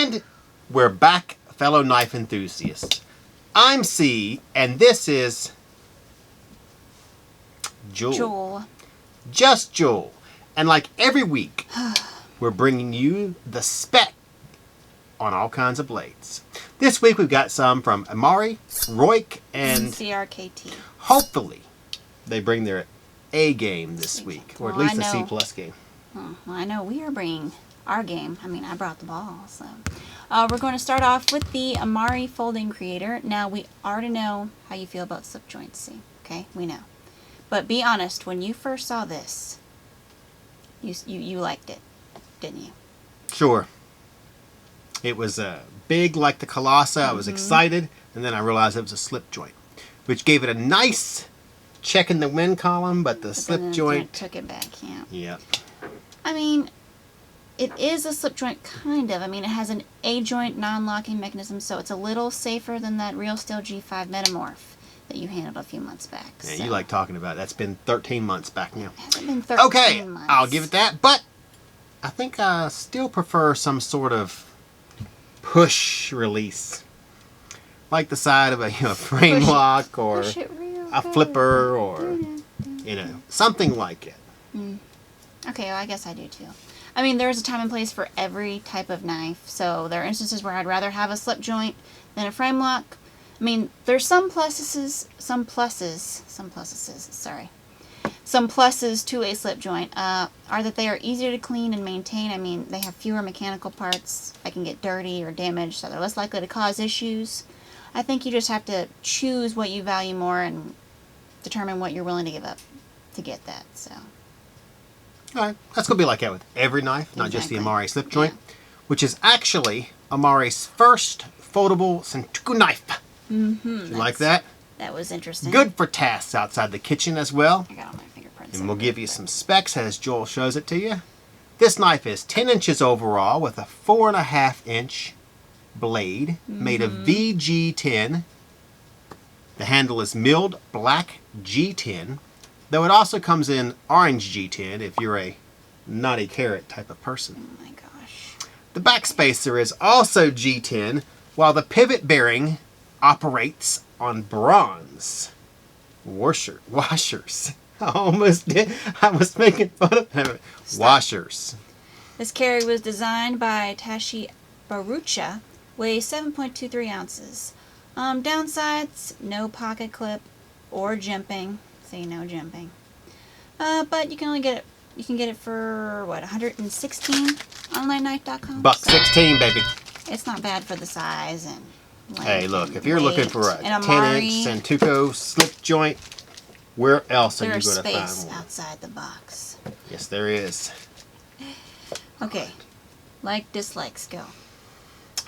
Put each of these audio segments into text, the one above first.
And we're back, fellow knife enthusiasts. I'm Cee, and this is Jul. Jul. Just Jul. And like every week, we're bringing you the spec on all kinds of blades. This week we've got some from Amare, Ruike, and CRKT. Hopefully, they bring their A game this week, or at least a C+ game. Well, I know we are bringing our game. I mean, I brought the ball, so. We're going to start off with the Amare Folding Creator. Now, we already know how you feel about slip joints, see? Okay, we know. But be honest, when you first saw this, you liked it, didn't you? Sure. It was big like the Colossa. I was excited, and then I realized it was a slip joint, which gave it a nice check in the win column, but the slip joint took it back, yeah. Yep. I mean, it is a slip joint, kind of. I mean, it has an A-joint non-locking mechanism, so it's a little safer than that Real Steel G5 Metamorph that you handled a few months back. Yeah, so. you like talking about it. That's been 13 months back now. It hasn't been 13 okay, months. I'll give it that, but I think I still prefer some sort of push release. Like the side of a frame lock or a flipper or, something like it. Okay, well, I guess I do too. I mean, there's a time and place for every type of knife. So there are instances where I'd rather have a slip joint than a frame lock. I mean, there's some pluses to a slip joint are that they are easier to clean and maintain. I mean, they have fewer mechanical parts that can get dirty or damaged, so they're less likely to cause issues. I think you just have to choose what you value more and determine what you're willing to give up to get that. So. All right, that's going to be like that with every knife, not just the Amare slip joint, which is actually Amare's first foldable Sentoku knife. Did you like that? That was interesting. Good for tasks outside the kitchen as well. I got all my fingerprints. And we'll give you some specs as Joel shows it to you. This knife is 10 inches overall with a 4.5-inch blade made of VG10. The handle is milled black G10, though it also comes in orange G10 if you're a naughty carrot type of person. Oh my gosh. The back spacer is also G10, while the pivot bearing operates on bronze washers. I almost did. I was making fun of him. Washers. This carry was designed by Tashi Barucha, weighs 7.23 ounces. Downsides, no pocket clip or jimping. Say no jimping. But you can only get it. You can get it for what, 116 onlineknife.com. $1.16, baby. It's not bad for the size and. Hey, look, if you're looking for a 10-inch Sentoku slip joint, where else are you going to find one? There's space outside the box. Yes, there is. Okay. Like, dislikes, go.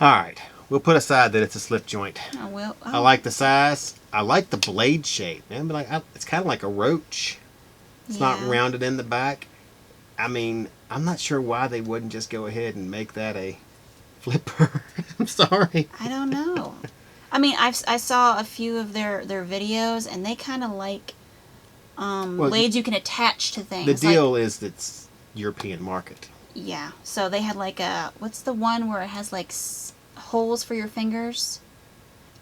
All right. We'll put aside that it's a slip joint. Oh, well. Oh. I like the size. I like the blade shape. It's kind of like a roach. It's not rounded in the back. I mean, I'm not sure why they wouldn't just go ahead and make that a flipper. I'm sorry. I don't know. I mean, I saw a few of their videos, and they kind of like blades you can attach to things. The deal is that it's European market. Yeah. So they had like what's the one where it has like holes for your fingers,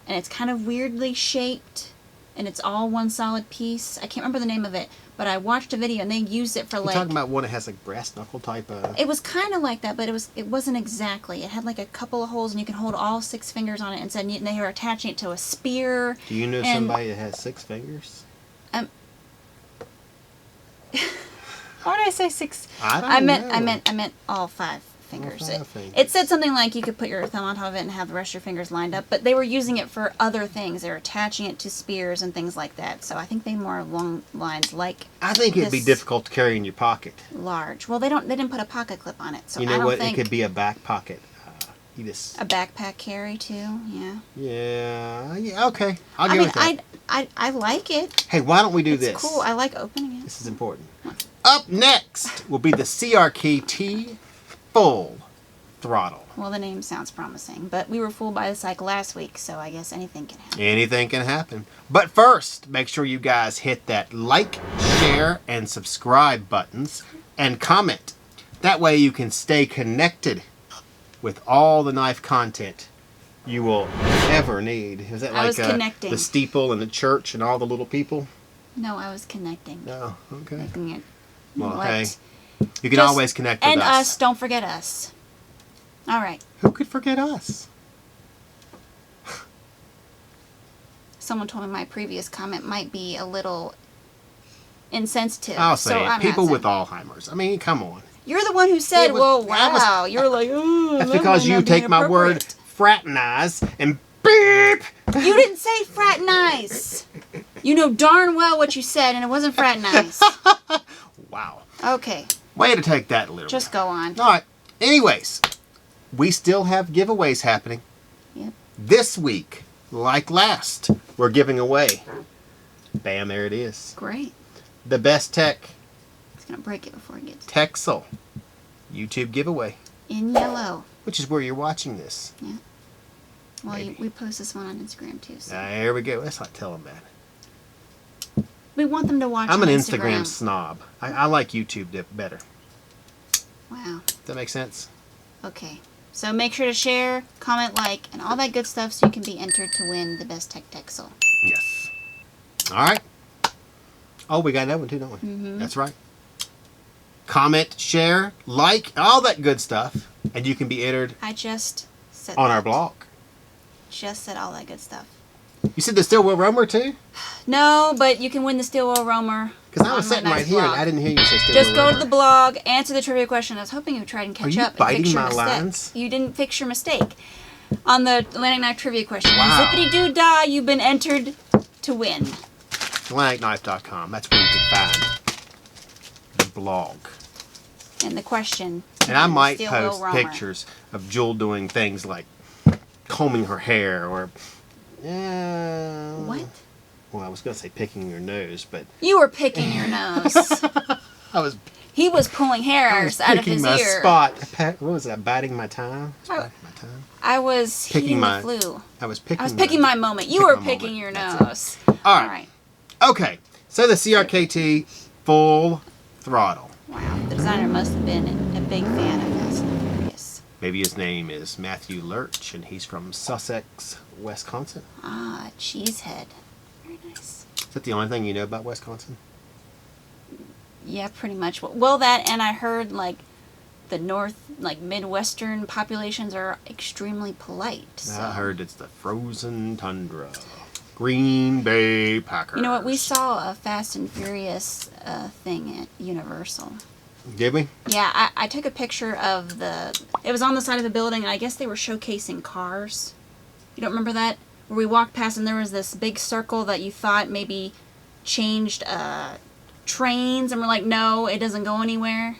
and it's kind of weirdly shaped, and it's all one solid piece. I can't remember the name of it, but I watched a video and they used it for You're talking about one that has like brass knuckle type of... It was kind of like that, but it wasn't exactly. It had like a couple of holes and you could hold all 6 fingers on it, and they were attaching it to a spear. Do you know somebody that has 6 fingers? Why did I say 6? I know. I meant all 5 fingers. It said something like you could put your thumb on top of it and have the rest of your fingers lined up, but they were using it for other things. They were attaching it to spears and things like that. So I think they more along lines like. I think it'd be difficult to carry in your pocket. Large. Well, they didn't put a pocket clip on it, so you know I don't what? think It could be a back pocket. A backpack carry too. Yeah. Yeah. Okay. I'll give it that. I like it. Hey, why don't we do this? It's cool. I like opening it. This is important. Up next will be the CRKT Full Throttle. Well, the name sounds promising, but we were fooled by the cycle last week, so I guess anything can happen. Anything can happen. But first, make sure you guys hit that like, share, and subscribe buttons and comment. That way you can stay connected with all the knife content you will ever need. Is that I was like connecting. the steeple and the church and all the little people? No, I was connecting. No, okay. Making it. Well, What? hey, you can Just- always connect with And us. us, don't forget us. All right. Who could forget us? Someone told me my previous comment might be a little insensitive. I'll say so it. I'm People not with saying- Alzheimer's. I mean, come on. You're the one who said, It was- "Well, I was- wow." You're like, "Ooh." That's that because might you not be take my word inappropriate." fraternize and beep. You didn't say fraternize. You know darn well what you said, and it wasn't fraternize. Wow. Okay, Way to take that literally. just go on. All right. Anyways, we still have giveaways happening. Yep. This week, like last, we're giving away. Bam, there it is. Great. The Best Tech It's gonna break it before it gets Texel YouTube giveaway, in yellow. which is where you're watching this. Well, Maybe. we post this one on Instagram too. So There we go. Let's not tell them that. we want them to watch. I'm on an Instagram snob. I like YouTube better. Wow. Does that make sense? Okay. So make sure to share, comment, like, and all that good stuff so you can be entered to win the Best Tech Texel. Yes. All right. Oh, we got that one too, don't we? Mhm. That's right. Comment, share, like, all that good stuff, and you can be entered I just said on that. our blog. Just said all that good stuff. You said the Stillwell Roamer too? No, but you can win the Stillwell Roamer. Because I was on my sitting nice right here and blog. I didn't hear you say Stillwell Just go Roamer. to the blog, answer the trivia question. I was hoping you would try and catch you up and biting fix your my mistake. lines? You didn't fix your mistake. On the Atlantic Knife trivia question. Wow. Zippity-doo-dah, you've been entered to win. AtlanticKnife.com. That's where you can find the blog. And the question. And I might Stillwell post Roamer. pictures of Jewel doing things like combing her hair or... What? Well, I was going to say picking your nose, but You were picking your nose. I was He was pulling hairs out of picking his my ear. spot. What was that? Biting my time? Oh. Biting my time? I was Picking heating my- the flu. I was picking. I was picking my moment. You pick were my picking moment. your That's it. nose. All right. Okay. So the CRKT full throttle. Wow. The designer must have been a big fan of Fast and the Furious. Maybe his name is Matthew Lurch, and he's from Sussex, Wisconsin. Ah, cheesehead. Very nice. Is that the only thing you know about Wisconsin? Yeah, pretty much. Well, that, and I heard, like, the north, like, Midwestern populations are extremely polite. So. I heard it's the frozen tundra. Green Bay Packers. You know what? We saw a Fast and Furious thing at Universal. Did we? Yeah, I took a picture of the... It was on the side of a building, and I guess they were showcasing cars. You don't remember that? Where we walked past, and there was this big circle that you thought maybe changed trains, and we're like, no, it doesn't go anywhere.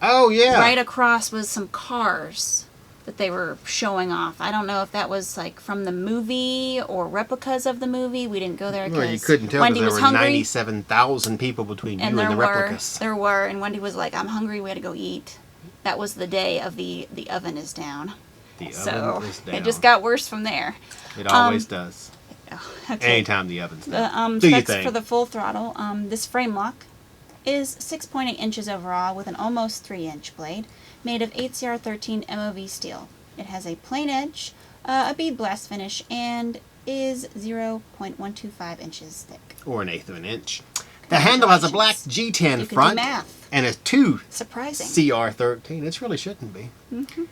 Oh, yeah. Right across was some cars that they were showing off. I don't know if that was, like, from the movie or replicas of the movie. We didn't go there because Well, you couldn't tell Wendy because was there were hungry. 97,000 people between you And and the replicas. there were, and Wendy was like, I'm hungry, we had to go eat. That was the day of the oven is down. The So oven is down. it just got worse from there. It always does. Oh, okay. Anytime the oven's The down. Do your specs thing. for the full throttle. This frame lock is 6.8 inches overall with an almost 3-inch blade made of 8CR13 MOV steel. It has a plain edge, a bead blast finish, and is 0.125 inches thick. Or 1/8 of an inch. The handle has a black G10 You can front do math. and a 2 Surprising. CR13. It really shouldn't be. Mm-hmm.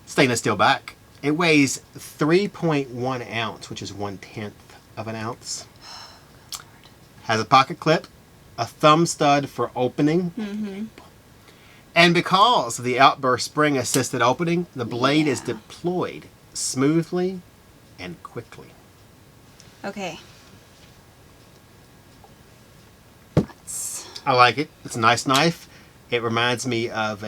Stainless steel back. It weighs 3.1 ounce, which is 1/10 of an ounce. Has a pocket clip, a thumb stud for opening. Mm-hmm. And because of the outburst spring assisted opening, the blade is Yeah. deployed smoothly and quickly. Okay. I like it. It's a nice knife. It reminds me of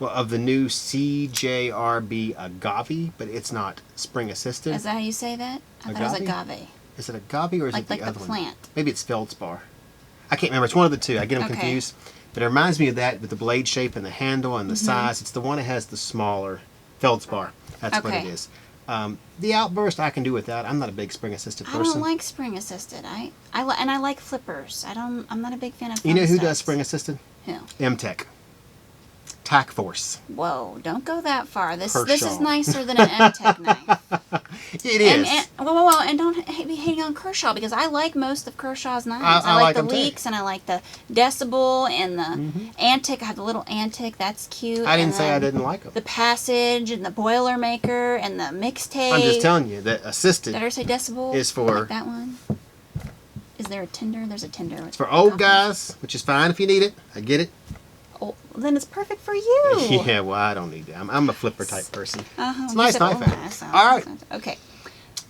of the new CJRB Agave, but it's not spring assisted. Is that how you say that? I thought it was agave. Is it Agave or is Like it the the other one? plant. Maybe it's feldspar. I can't remember. It's one of the two. I get them Okay. confused. But it reminds me of that with the blade shape and the handle and the Mm-hmm. size. It's the one that has the smaller feldspar. That's what it Okay. is. The outburst I can do without. I'm not a big spring assisted I person. don't like spring assisted. I like flippers. I'm not a big fan of. You know thumb who studs. does spring assisted? Who? M-Tech. Tack Force. Whoa, don't go that far. This is Kershaw. nicer than an Emtech knife. It is. And don't be hating on Kershaw, because I like most of Kershaw's knives. I like the Leaks, and I like the Decibel, and the Antic. I have the little Antic. That's cute. I didn't say I didn't like them. The Passage, and the Boilermaker, and the Mixtape. I'm just telling you that Assisted Did I say Decibel? is for... I like that one. Is there a Tinder? There's a Tinder. It's for old guys, which is fine if you need it. I get it. Oh, then it's perfect for you. Yeah, well, I don't need that. I'm a flipper type person. It's a You nice said knife. old guys, so All right. Okay.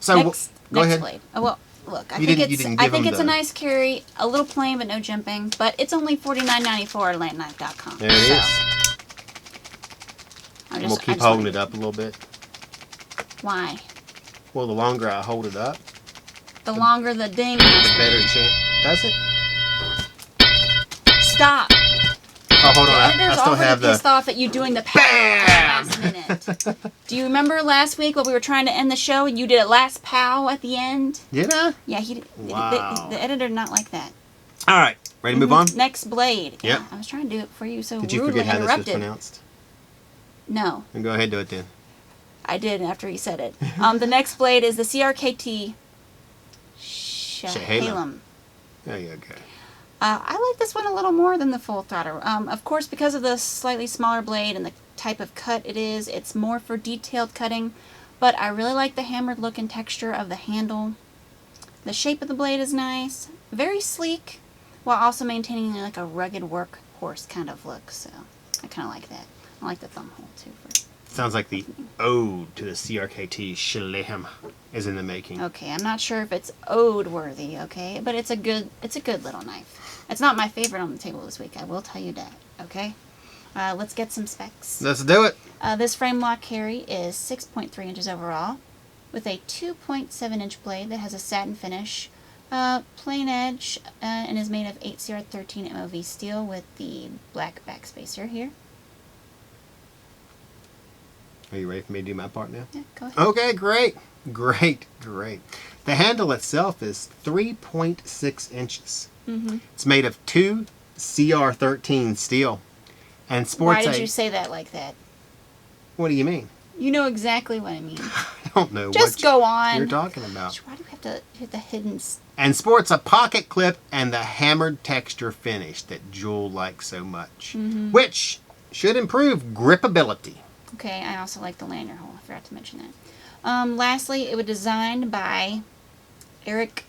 So Next go ahead. blade. Oh, well, look, I You think didn't give it's them a nice carry, a little plain but no jimping, but it's only $49.94 at AtlanticKnife.com. There it is. I'm And we'll keep holding it up a little bit. Why? Well, the longer I hold it up, The longer the ding. the better chance. Does it? Stop. Oh, hold on. The I editor's still already have pissed the... off at you doing the pow at the last minute. Do you remember last week when we were trying to end the show and you did a last pow at the end? Did I? Yeah, he did. Wow. The editor did not like that. All right. Ready to move on? Next blade. Yep. Yeah, I was trying to do it for you, so Did you rudely forget how interrupted. this was pronounced? No, Then go ahead and do it then. I did after he said it. The next blade is the CRKT Shahalem. There you go. I like this one a little more than the full throttle. Of course, because of the slightly smaller blade and the type of cut it is, it's more for detailed cutting. But I really like the hammered look and texture of the handle. The shape of the blade is nice, very sleek, while also maintaining like a rugged workhorse kind of look. So I kind of like that. I like the thumb hole too. Sounds like the ode to the CRKT Shahalem is in the making. Okay, I'm not sure if it's ode worthy, okay, but it's a good little knife. It's not my favorite on the table this week, I will tell you that, okay? Let's get some specs. Let's do it. This frame lock carry is 6.3 inches overall, with a 2.7 inch blade that has a satin finish, plain edge, and is made of 8CR13 MOV steel with the black backspacer here. Are you ready for me to do my part now? Yeah, go ahead. Okay, great. Great. The handle itself is 3.6 inches. It's made of 2 CR13 steel. And sports Why did you say that like that? What do you mean? You know exactly what I mean. I don't know Just what go on. you're talking about. Why do we have to hit the hidden... And sports a pocket clip and the hammered texture finish that Jul likes so much, which should improve gripability. Okay, I also like the lanyard hole. I forgot to mention that. Lastly, it was designed by Eric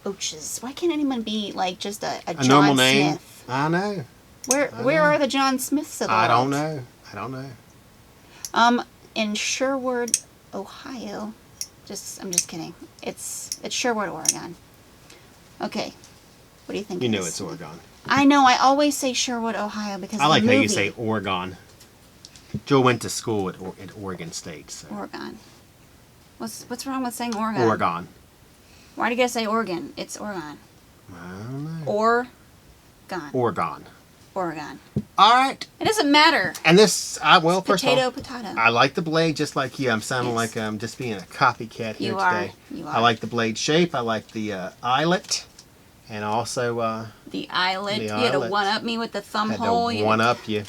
Oches. Why can't anyone be like just a John normal name? Smith? I know. Where are the John Smiths of the world? I don't know. In Sherwood, Ohio. I'm just kidding. It's Sherwood, Oregon. Okay. What do you think? You it know is? it's Oregon. I know. I always say Sherwood, Ohio because I like of the how movie. you say Oregon. Joe went to school at Oregon State. So. Oregon. What's wrong with saying Oregon? Oregon. Why do you guys say Oregon? It's Oregon. I don't know. Oregon. Oregon. All right. It doesn't matter. And this, first of all, Potato. I like the blade just like you. I'm sounding like I'm just being a copycat here today. You are. I like the blade shape. I like the eyelet. And also... the eyelet. The You had to eyelet. one-up me with the thumb had hole. to one-up you.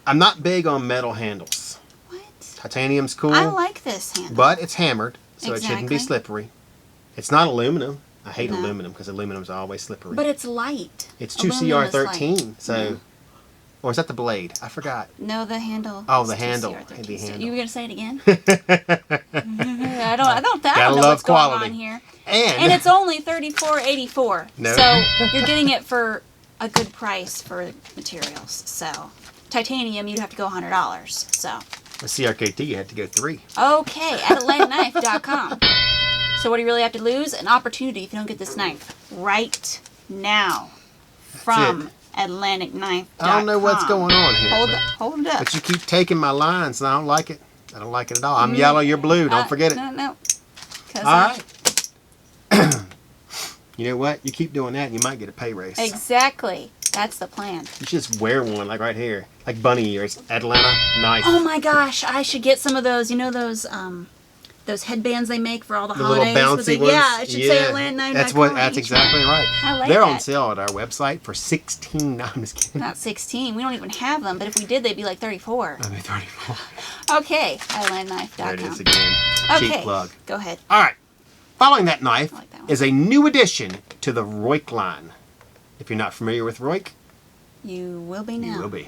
I'm not big on metal handles. What? Titanium's cool. I like this handle. But it's hammered, so it shouldn't be Exactly. slippery. It's not aluminum. I hate No. aluminum because aluminum's always slippery. But it's light. It's 2 Aluminum is CR13, light. so... Yeah. Or is that the blade? I forgot. No, the handle. Oh, is the 2 handle. CR13 The steel. handle. You were gonna say it again? I don't Gotta know love what's going quality. on here. And it's only $34.84. No. So you're getting it for a good price for materials. So titanium, you'd have to go $100. So the CRKT, you had to go 3. okay, at AtlanticKnife.com. So what do you really have to lose? An opportunity if you don't get this knife right now from AtlanticKnife.com. I don't know what's going on here. Hold it up. But you keep taking my lines, and I don't like it. I don't like it at all. I'm yellow, you're blue. Don't forget it. No. All right. You know what? You keep doing that, and you might get a pay raise. Exactly. That's the plan. You should just wear one, like right here. Like bunny ears. Atlanta knife. Oh my gosh, I should get some of those, you know those those headbands they make for all the The little holidays. bouncy ones. Yeah, it should say Atlantic knife. That's exactly right. I like They're that. on sale at our website for $16. No, I'm just kidding. Not 16. We don't even have them, but if we did, they'd be like 34. I'll be 34. Okay, AtlanticKnife.com. There it is again. Okay, Cheap plug. go ahead. All right. Following that knife like that one. is a new addition to the Ruike line. If you're not familiar with Ruike, You will be now. you will be.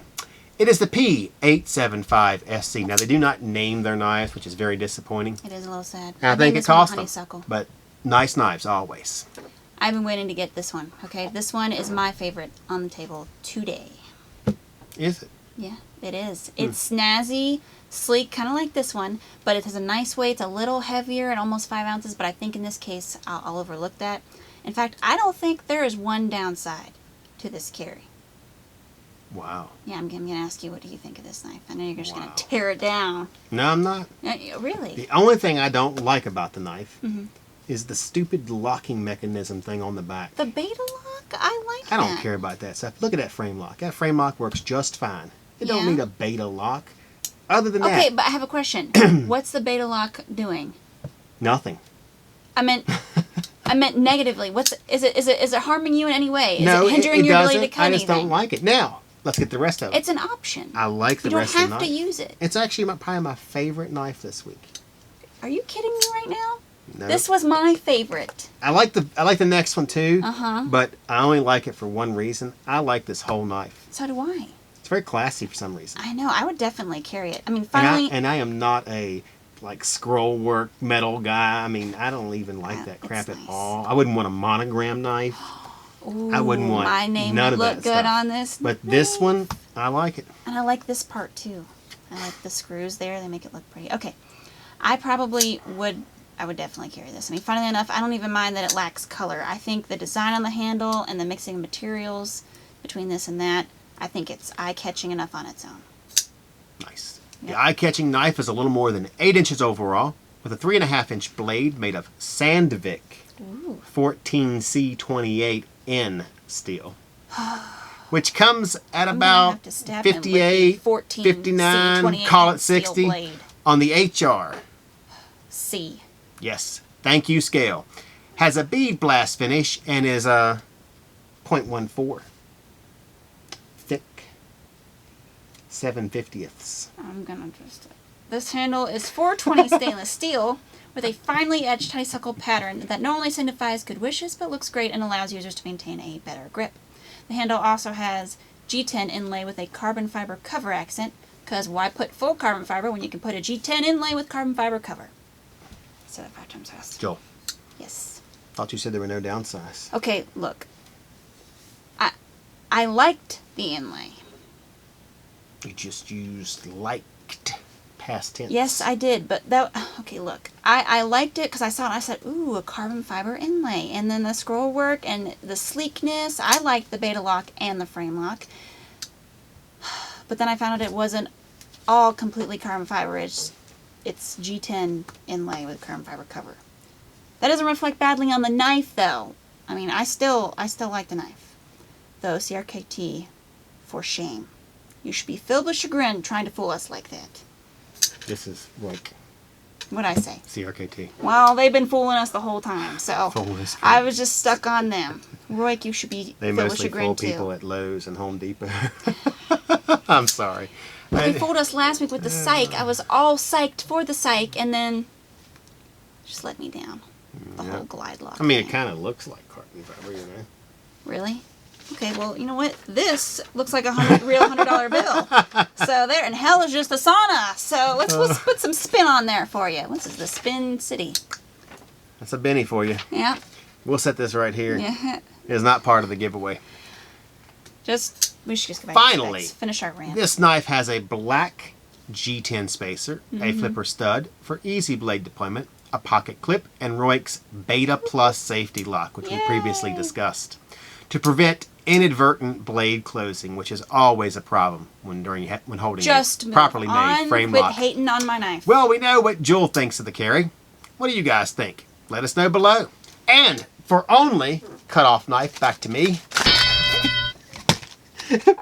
It is the P875-SZ. Now, they do not name their knives, which is very disappointing. It is a little sad. And I think it this one cost them. honeysuckle. But nice knives, always. I've been waiting to get this one. Okay, this one is my favorite on the table today. Is it? Yeah, it is. It's snazzy, sleek, kind of like this one, but it has a nice weight. It's a little heavier at almost 5 ounces, but I think in this case, I'll overlook that. In fact, I don't think there is one downside to this carry. Wow. Yeah, I'm going to ask you, what do you think of this knife? I know you're just going Wow. to tear it down. No, I'm not. Really? The only thing I don't like about the knife Mm-hmm. is the stupid locking mechanism thing on the back. The beta lock? I like that. I don't care about that stuff. Look at that frame lock. That frame lock works just fine. It don't Yeah. need a beta lock. Other than Okay, that, but I have a question. What's the beta lock doing? nothing. I meant negatively. Is it harming you in any way? Is No, it hindering it your doesn't. ability to cut I just anything? don't like it. Now, let's get the rest of it. It's an option. I like the You don't rest of the have knife. to use it. It's actually probably my favorite knife this week. Are you kidding me right now? No. This was my favorite. I like the next one too. Uh-huh. But I only like it for one reason. I like this whole knife. So do I. It's very classy for some reason. I know. I would definitely carry it. I mean, finally. And I am not a scroll work metal guy. I mean, I don't even like Yeah, that it's crap at nice. all. I wouldn't want a monogram knife. Ooh, I wouldn't want my name none would of look that good stuff. on this. But this one, I like it. And I like this part too. I like the screws there. They make it look pretty. Okay. I would definitely carry this. I mean, funnily enough, I don't even mind that it lacks color. I think the design on the handle and the mixing of materials between this and that, I think it's eye-catching enough on its own. Nice. Yep. The eye-catching knife is a little more than 8 inches overall, with a 3.5-inch blade made of Sandvik Ooh. 14C28N steel, which comes at I'm gonna about have to stab him with the 58, 14 59, C28 call it steel 60 blade. on the HR. C. Yes, thank you scale. Has a bead blast finish and is a 0.14 thick, 7/50ths. I'm gonna just. This handle is 420 stainless steel with a finely edged honeysuckle pattern that not only signifies good wishes but looks great and allows users to maintain a better grip. The handle also has G10 inlay with a carbon fiber cover accent, because why put full carbon fiber when you can put a G10 inlay with carbon fiber cover? Say that 5 times fast. Joel, Yes. thought you said there were no downsides. Okay, look. I liked the inlay. You just used liked past tense. Yes, I did, but that, okay, look, I liked it because I saw it and I said, ooh, a carbon fiber inlay, and then the scroll work and the sleekness. I liked the beta lock and the frame lock, but then I found out it wasn't all completely carbon fiber. It's G10 inlay with carbon fiber cover. That doesn't reflect badly on the knife, though. I mean, I still like the knife. Though, CRKT, for shame. You should be filled with chagrin trying to fool us like that. This is Ruike What'd I say? CRKT. Well, they've been fooling us the whole time, so Fooling us. I was just stuck on them. Ruike, you should be They filled with mostly chagrin fool too. people at Lowe's and Home Depot. I'm sorry. They fooled us last week with the psych. I was all psyched for the psych, and then just let me down. The whole glide lock. I mean, it thing. kind of looks like carbon fiber, you know. Really? Okay, well, you know what? This looks like a real $100 bill. So there, and hell is just a sauna. So let's put some spin on there for you. This is the Spin City. That's a Benny for you. Yeah. We'll set this right here. Yeah. It is not part of the giveaway. We should just go back to Finally, specs. Finish our rant. This knife has a black G10 spacer, a flipper stud for easy blade deployment, a pocket clip, and Ruike's Beta Plus safety lock, which we previously Yay. discussed, to prevent inadvertent blade closing, which is always a problem when holding Just a move properly made on. frame Quit lock. hating on my knife. Well, we know what Jewel thinks of the carry. What do you guys think? Let us know below. And for only cut-off knife, back to me.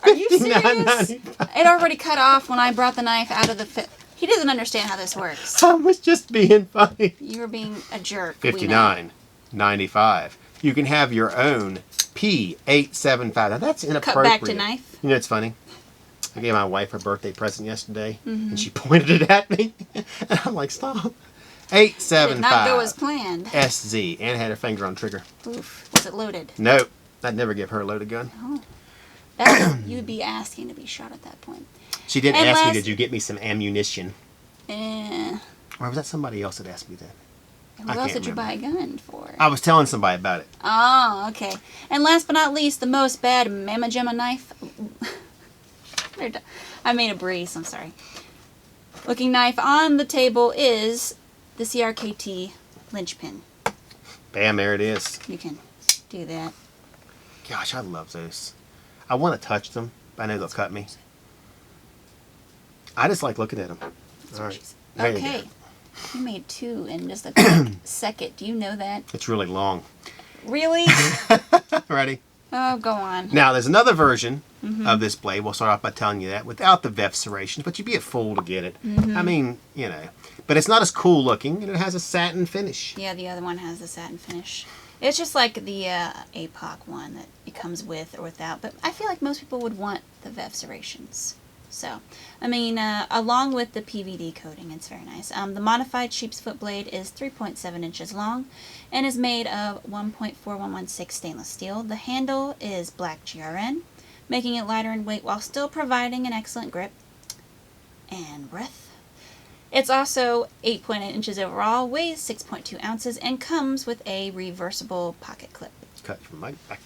Are you serious? $59.95. It already cut off when I brought the knife out of the He doesn't understand how this works. I was just being funny. You were being a jerk. we know. $59.95. You can have your own P875. Now that's inappropriate. Cut back to knife. You know, it's funny. I gave my wife her birthday present yesterday, and she pointed it at me, and I'm like, stop. 875. Did not go as planned. SZ, and had her finger on trigger. Oof. Was it loaded? Nope. I'd never give her a loaded gun. Oh. You'd be asking to be shot at that point. She did ask me, did you get me some ammunition? Eh. Or was that somebody else that asked me that? Who else did you buy a gun for? I was telling somebody about it. Oh, okay. And last but not least, the most bad Mama Gemma knife. I made a breeze, I'm sorry. Looking knife on the table is the CRKT linchpin. Bam, there it is. You can do that. Gosh, I love those. I want to touch them, but I know they'll cut me. I just like looking at them. All right. There you Okay. go. You made two in just a quick second. Do you know that? It's really long. Really? Ready? Oh, go on. Now, there's another version of this blade. We'll start off by telling you that without the VEF serrations, but you'd be a fool to get it. I mean, you know. But it's not as cool looking, and it has a satin finish. Yeah, the other one has the satin finish. It's just like the APOC one that it comes with or without. But I feel like most people would want the VEF serrations. So, I mean, along with the PVD coating, it's very nice. The modified Sheepsfoot blade is 3.7 inches long and is made of 1.4116 stainless steel. The handle is black GRN, making it lighter in weight while still providing an excellent grip and breadth. It's also 8.8 inches overall, weighs 6.2 ounces, and comes with a reversible pocket clip. Cut from my back.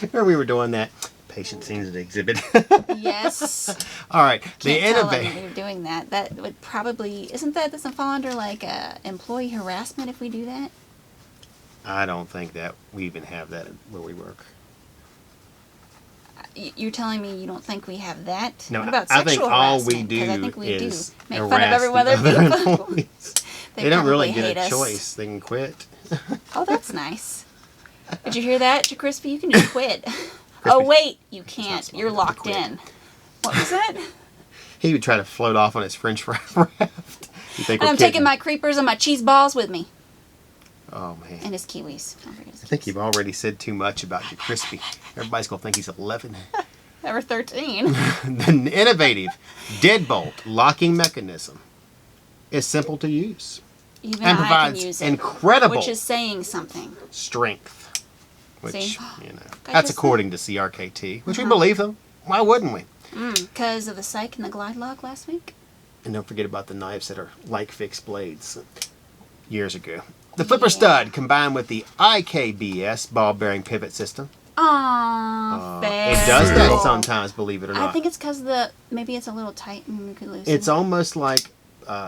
Remember we were doing that? Patient scenes at the exhibit. Yes. All right. Can't tell them we were doing that. That would probably doesn't fall under like employee harassment if we do that? I don't think that we even have that where we work. You're telling me you don't think we have that? No, what about I think sexual all we harassment? do 'Cause I think we is do make fun of harass everyone the other other people. employees. They don't really probably get hate a us. choice. They can quit. Oh, that's nice. Did you hear that, Crispy? You can just quit. Oh, wait, you can't. You're locked in. What was that? He would try to float off on his French fry raft. You think And we're I'm taking kidding? my creepers and my cheese balls with me. Oh, man. And his kiwis. Don't forget his I think kiwis. you've already said too much about your Crispy. Everybody's going to think he's 11. Or 13. The innovative deadbolt locking mechanism is simple to use Even and I can provides use it. incredible Which is saying something. strength. Which, See? you know, I that's just according to CRKT, which we believe them. Why wouldn't we? Because of the psych and the glide lock last week? And don't forget about the knives that are like fixed blades years ago. The flipper stud combined with the IKBS ball bearing pivot system. Aww, It does that sometimes, believe it or not. I think it's because maybe it's a little tight and we could loosen It's it. almost like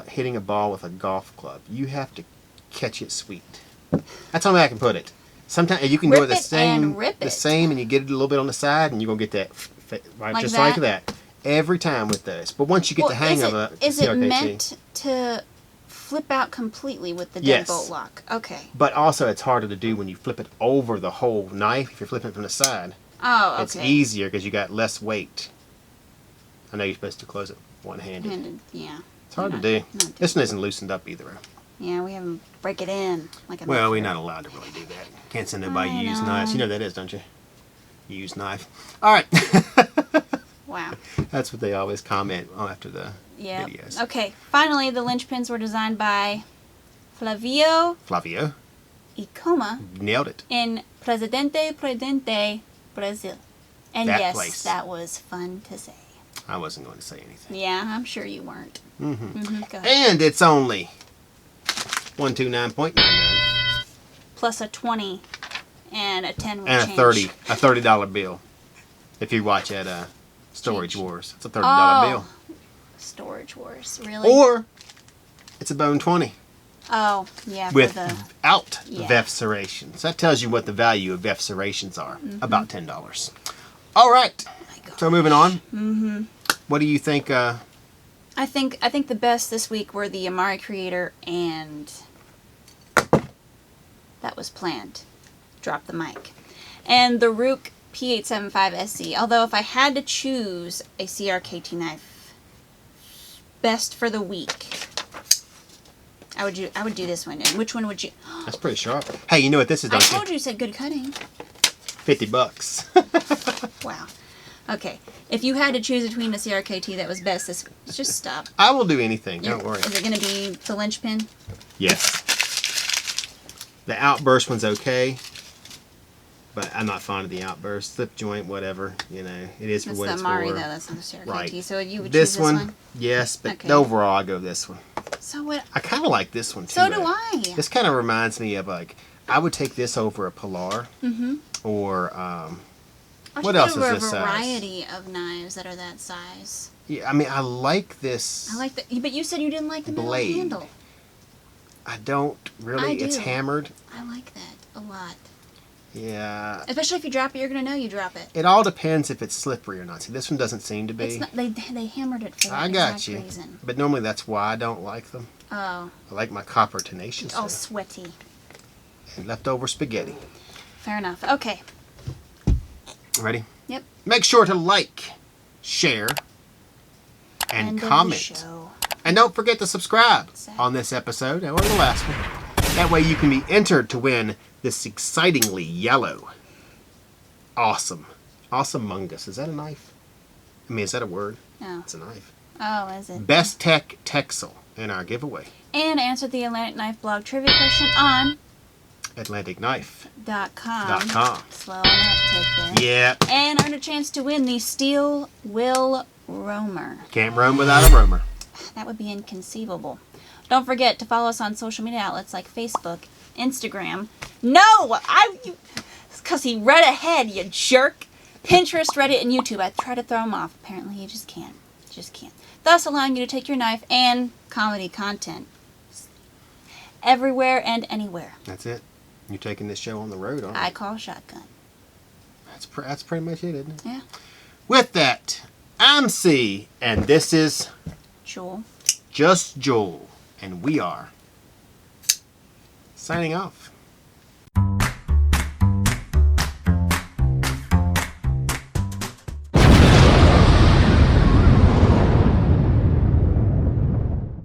hitting a ball with a golf club. You have to catch it sweet. That's the only way I can put it. Sometimes you can do it Rip it and rip it. and you get it a little bit on the side, and you're gonna get that right, Like just that? like that every time with this. But once you get the hang of it, Is it CRKT. meant to flip out completely with the Yes. deadbolt lock? Okay. But also, it's harder to do when you flip it over the whole knife. If you're flipping it from the side, Oh, okay. it's easier because you got less weight. I know you're supposed to close it one-handed. And, yeah. It's hard Not- to do. not This one isn't loosened up either. Yeah, we have them break it in like a Well, knife. we're not allowed to really do that. Can't send nobody I use know. knives. You know what that is, don't you? Use knife. All right. Wow. That's what they always comment on after the Yeah. videos. Okay. Finally, the linchpins were designed by Flavio Flavio, Icoma nailed it. in Presidente, Brazil. And That yes, place. that was fun to say. I wasn't going to say anything. Yeah, I'm sure you weren't. Go ahead. And it's only 129.99 Plus a 20 and a 10 with and change. a $30 bill. If you watch at Storage Change. Wars, it's a $30 bill. Storage Wars, really? Or it's a bone 20 Oh, yeah, for without Yeah. VEF serrations. That tells you what the value of VEF serrations are. About $10. All right. Oh my God. So moving on. What do you think? I think the best this week were the Amare Creator and that was planned. Drop the mic. And the Ruike P875-SZ. Although if I had to choose a CRKT knife, best for the week. I would do this one. And which one would you? That's pretty sharp. Hey, you know what this is, I don't told you said good cutting. $50. Wow. Okay. If you had to choose between the CRKT that was best, just stop. I will do anything. Don't worry. Is it going to be the linchpin? Yes. The outburst one's okay, but I'm not fond of the outburst. Slip joint, whatever. You know, it is for what it's for. That's the Amare, though. That's not the CRKT. Right. So you would choose this one? Yes, but Okay. overall, I go this one. So what? I kind of like this one too. So do I. This kind of reminds me of like I would take this over a Pilar. Mm-hmm. Or What else is over this a size? variety of knives that are that size. Yeah, I mean I like this. I like the, but you said you didn't like the metal blade. handle. I don't really. I do. It's hammered. I like that a lot. Yeah. Especially if you drop it, you're gonna know you drop it. It all depends if it's slippery or not. See, this one doesn't seem to be. It's not, they hammered it for that I got exact you. reason. But normally that's why I don't like them. Oh. I like my copper tenacious. All sweaty. And leftover spaghetti. Fair enough. Okay. Ready? Yep. Make sure to like, share, and End of the comment. show. And don't forget to subscribe Sad. on this episode or the last one. That way you can be entered to win this excitingly yellow, awesome mungus. Is that a knife? I mean, is that a word? No. It's a knife. Oh, is it? Best Tech Texel in our giveaway. And answer the Atlantic Knife blog trivia question on AtlanticKnife.com. Slow on that take there. Yeah. And earn a chance to win the Steel Will Roamer. Can't roam without a roamer. That would be inconceivable. Don't forget to follow us on social media outlets like Facebook, Instagram. No! Because he read ahead, you jerk. Pinterest, Reddit, and YouTube. I try to throw him off. Apparently, you just can't. Just can't. Thus allowing you to take your knife and comedy content everywhere and anywhere. That's it. You're taking this show on the road, aren't you? I call shotgun. That's pretty much it, isn't it? Yeah. With that, I'm Cee, and this is Jul. Just Jul, and we are signing off.